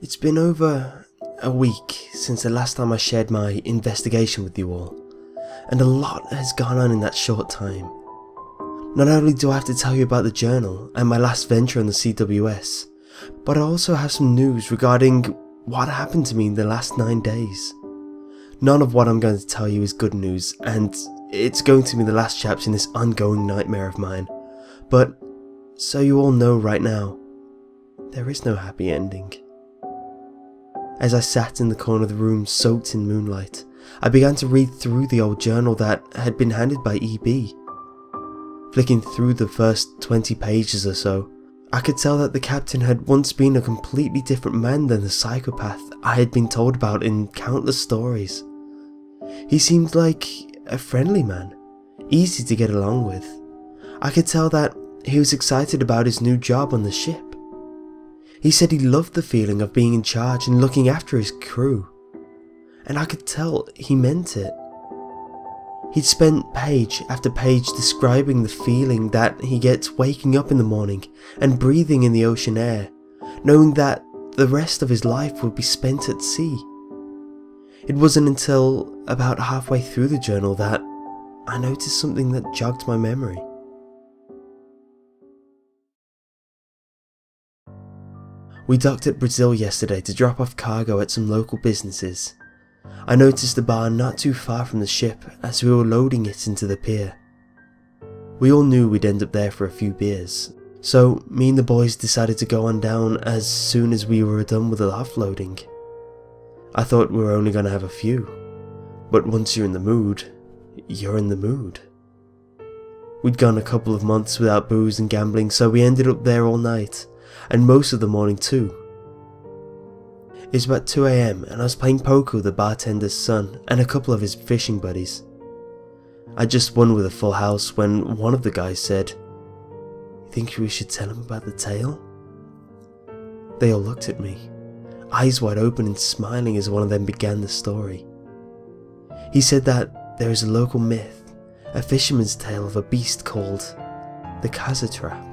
It's been over a week since the last time I shared my investigation with you all, and a lot has gone on in that short time. Not only do I have to tell you about the journal and my last venture on the CWS, but I also have some news regarding what happened to me in the last 9 days. None of what I'm going to tell you is good news, and it's going to be the last chapter in this ongoing nightmare of mine. But, so you all know right now, there is no happy ending. As I sat in the corner of the room soaked in moonlight, I began to read through the old journal that had been handed by EB. Flicking through the first 20 pages or so, I could tell that the captain had once been a completely different man than the psychopath I had been told about in countless stories. He seemed like a friendly man, easy to get along with. I could tell that he was excited about his new job on the ship. He said he loved the feeling of being in charge and looking after his crew, and I could tell he meant it. He'd spent page after page describing the feeling that he gets waking up in the morning and breathing in the ocean air, knowing that the rest of his life would be spent at sea. It wasn't until about halfway through the journal that I noticed something that jogged my memory. We docked at Brazil yesterday to drop off cargo at some local businesses. I noticed a bar not too far from the ship as we were loading it into the pier. We all knew we'd end up there for a few beers, so me and the boys decided to go on down as soon as we were done with the offloading. I thought we were only going to have a few, but once you're in the mood, you're in the mood. We'd gone a couple of months without booze and gambling, so we ended up there all night, and most of the morning too. It was about 2 AM and I was playing poker with the bartender's son and a couple of his fishing buddies. I just won with a full house when one of the guys said, "You think we should tell him about the tale?" They all looked at me, eyes wide open and smiling as one of them began the story. He said that there is a local myth, a fisherman's tale of a beast called the Casa Trap.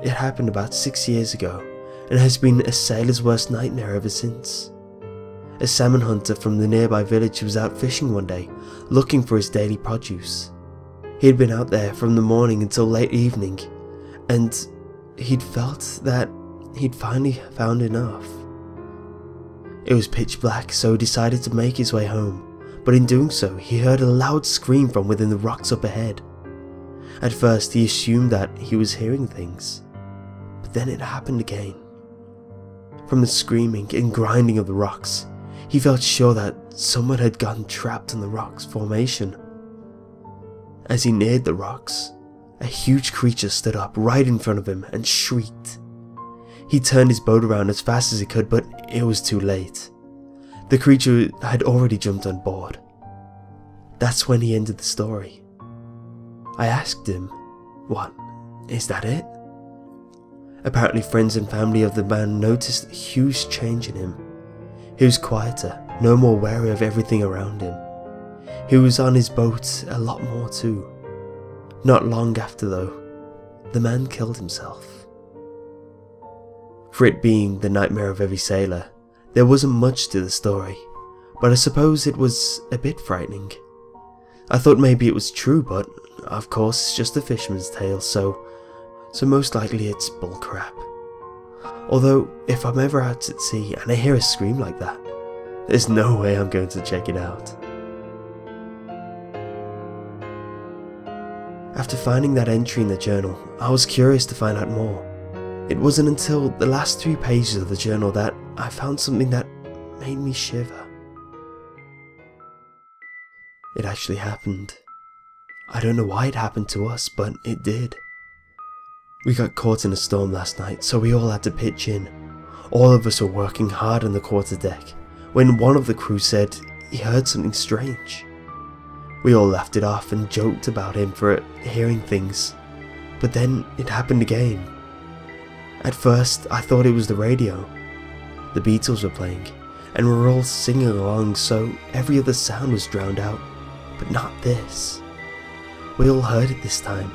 It happened about 6 years ago and has been a sailor's worst nightmare ever since. A salmon hunter from the nearby village was out fishing one day, looking for his daily produce. He had been out there from the morning until late evening, and he'd felt that he'd finally found enough. It was pitch black, so he decided to make his way home, but in doing so he heard a loud scream from within the rocks up ahead. At first he assumed that he was hearing things, but then it happened again. From the screaming and grinding of the rocks, he felt sure that someone had gotten trapped in the rocks formation. As he neared the rocks, a huge creature stood up right in front of him and shrieked. He turned his boat around as fast as he could, but it was too late. The creature had already jumped on board. That's when he ended the story. I asked him, "What, is that it?" Apparently friends and family of the man noticed a huge change in him. He was quieter, no more wary of everything around him. He was on his boat a lot more too. Not long after though, the man killed himself. For it being the nightmare of every sailor, there wasn't much to the story, but I suppose it was a bit frightening. I thought maybe it was true, but of course it's just a fisherman's tale, so most likely it's bullcrap. Although, if I'm ever out at sea and I hear a scream like that, there's no way I'm going to check it out. After finding that entry in the journal, I was curious to find out more. It wasn't until the last 3 pages of the journal that I found something that made me shiver. It actually happened. I don't know why it happened to us, but it did. We got caught in a storm last night, so we all had to pitch in. All of us were working hard on the quarterdeck, when one of the crew said he heard something strange. We all laughed it off and joked about him for hearing things, but then it happened again. At first I thought it was the radio. The Beatles were playing, and we were all singing along, so every other sound was drowned out, but not this. We all heard it this time.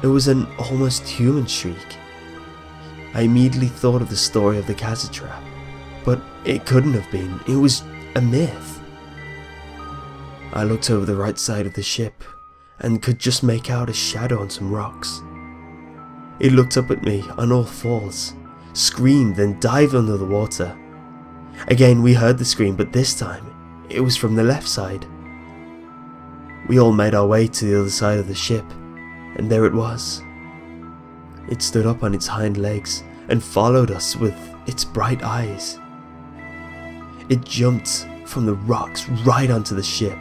It was an almost human shriek. I immediately thought of the story of the casa trap, but it couldn't have been. It was a myth. I looked over the right side of the ship and could just make out a shadow on some rocks. It looked up at me on all fours, screamed, then dived under the water. Again we heard the scream, but this time it was from the left side. We all made our way to the other side of the ship, and there it was. It stood up on its hind legs and followed us with its bright eyes. It jumped from the rocks right onto the ship.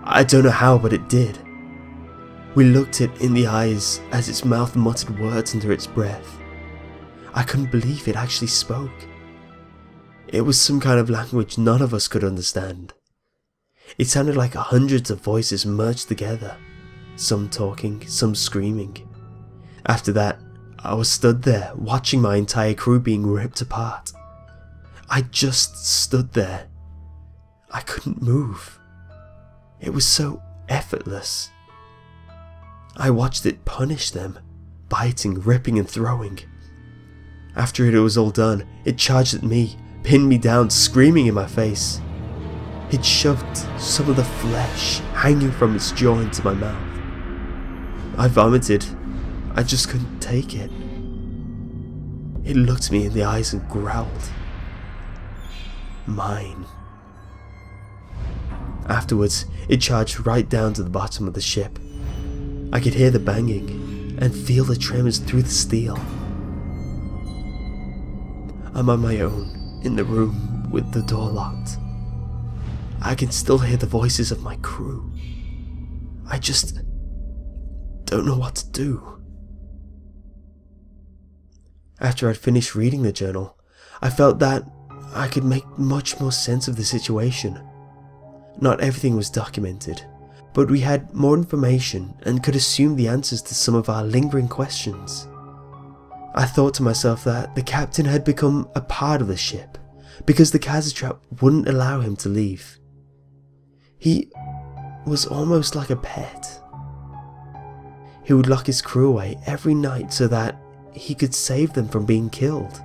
I don't know how, but it did. We looked it in the eyes as its mouth muttered words under its breath. I couldn't believe it actually spoke. It was some kind of language none of us could understand. It sounded like hundreds of voices merged together, some talking, some screaming. After that, I was stood there watching my entire crew being ripped apart. I just stood there. I couldn't move. It was so effortless. I watched it punish them, biting, ripping and throwing. After it was all done, it charged at me, pinned me down, screaming in my face. It shoved some of the flesh hanging from its jaw into my mouth. I vomited. I just couldn't take it. It looked me in the eyes and growled. Mine. Afterwards, it charged right down to the bottom of the ship. I could hear the banging and feel the tremors through the steel. I'm on my own in the room with the door locked. I can still hear the voices of my crew. I just don't know what to do. After I'd finished reading the journal, I felt that I could make much more sense of the situation. Not everything was documented, but we had more information and could assume the answers to some of our lingering questions. I thought to myself that the captain had become a part of the ship because the casa trap wouldn't allow him to leave. He was almost like a pet. He would lock his crew away every night so that he could save them from being killed.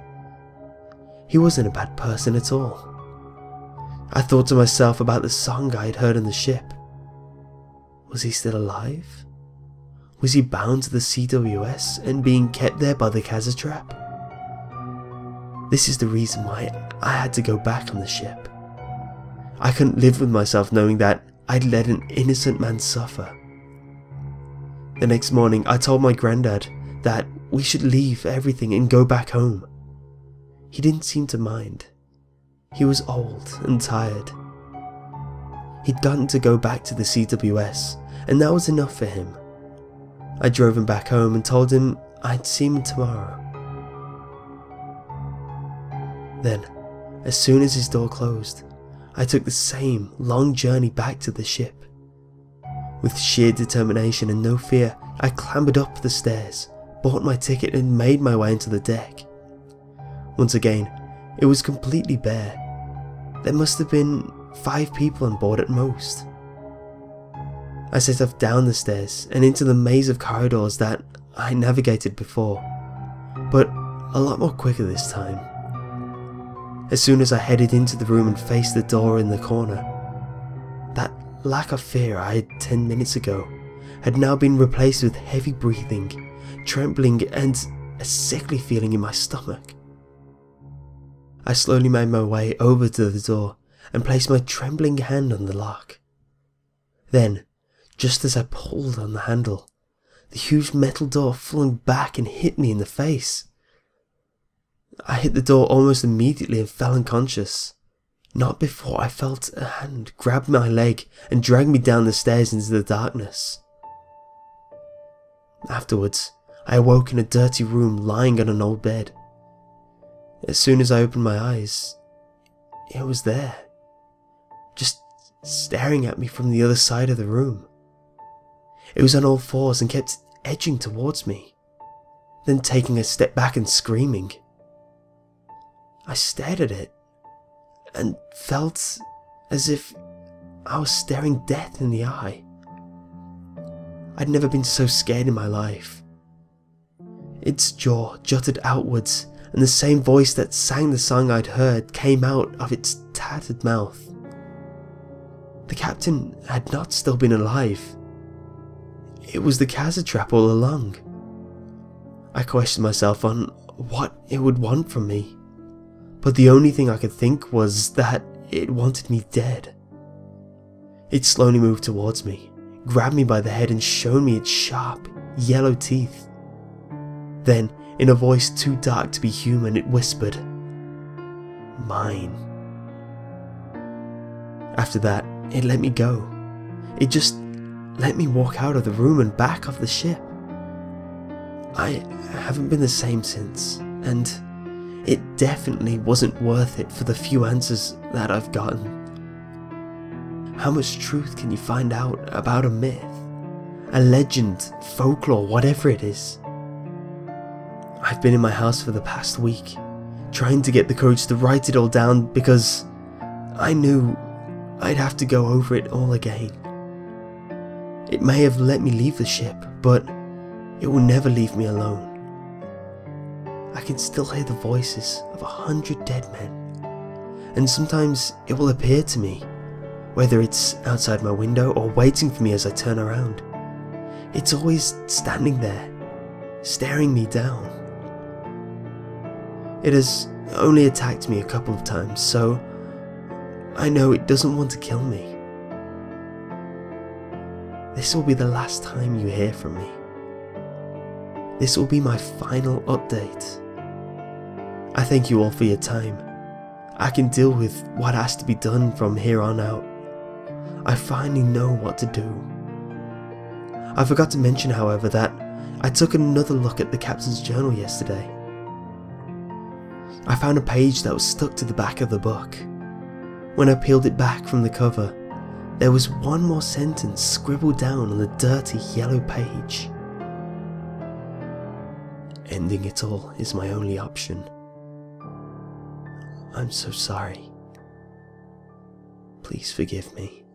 He wasn't a bad person at all. I thought to myself about the song I had heard on the ship. Was he still alive? Was he bound to the CWS and being kept there by the casa trap? This is the reason why I had to go back on the ship. I couldn't live with myself knowing that I'd let an innocent man suffer. The next morning I told my granddad that we should leave everything and go back home. He didn't seem to mind. He was old and tired. He'd gotten to go back to the CWS, and that was enough for him. I drove him back home and told him I'd see him tomorrow. Then, as soon as his door closed, I took the same long journey back to the ship. With sheer determination and no fear, I clambered up the stairs, bought my ticket and made my way into the deck. Once again, it was completely bare. There must have been 5 people on board at most. I set off down the stairs and into the maze of corridors that I navigated before, but a lot more quicker this time. As soon as I headed into the room and faced the door in the corner, that lack of fear I had 10 minutes ago had now been replaced with heavy breathing, trembling and a sickly feeling in my stomach. I slowly made my way over to the door and placed my trembling hand on the lock. Then, just as I pulled on the handle, the huge metal door flung back and hit me in the face. I hit the door almost immediately and fell unconscious. Not before I felt a hand grab my leg and drag me down the stairs into the darkness. Afterwards, I awoke in a dirty room lying on an old bed. As soon as I opened my eyes, it was there, just staring at me from the other side of the room. It was on all fours and kept edging towards me, then taking a step back and screaming. I stared at it and felt as if I was staring death in the eye. I'd never been so scared in my life. Its jaw jutted outwards, and the same voice that sang the song I'd heard came out of its tattered mouth. The captain had not still been alive. It was the Casa trap all along. I questioned myself on what it would want from me, but the only thing I could think was that it wanted me dead. It slowly moved towards me, grabbed me by the head and showed me its sharp, yellow teeth. Then, in a voice too dark to be human, it whispered, "Mine." After that, it let me go. It just let me walk out of the room and back off the ship. I haven't been the same since, and it definitely wasn't worth it for the few answers that I've gotten. How much truth can you find out about a myth, a legend, folklore, whatever it is? I've been in my house for the past week, trying to get the courage to write it all down because I knew I'd have to go over it all again. It may have let me leave the ship, but it will never leave me alone. I can still hear the voices of 100 dead men, and sometimes it will appear to me, whether it's outside my window or waiting for me as I turn around. It's always standing there, staring me down. It has only attacked me a couple of times, so I know it doesn't want to kill me. This will be the last time you hear from me. This will be my final update. I thank you all for your time. I can deal with what has to be done from here on out. I finally know what to do. I forgot to mention, however, that I took another look at the captain's journal yesterday. I found a page that was stuck to the back of the book. When I peeled it back from the cover, there was one more sentence scribbled down on the dirty yellow page. Ending it all is my only option. I'm so sorry. Please forgive me.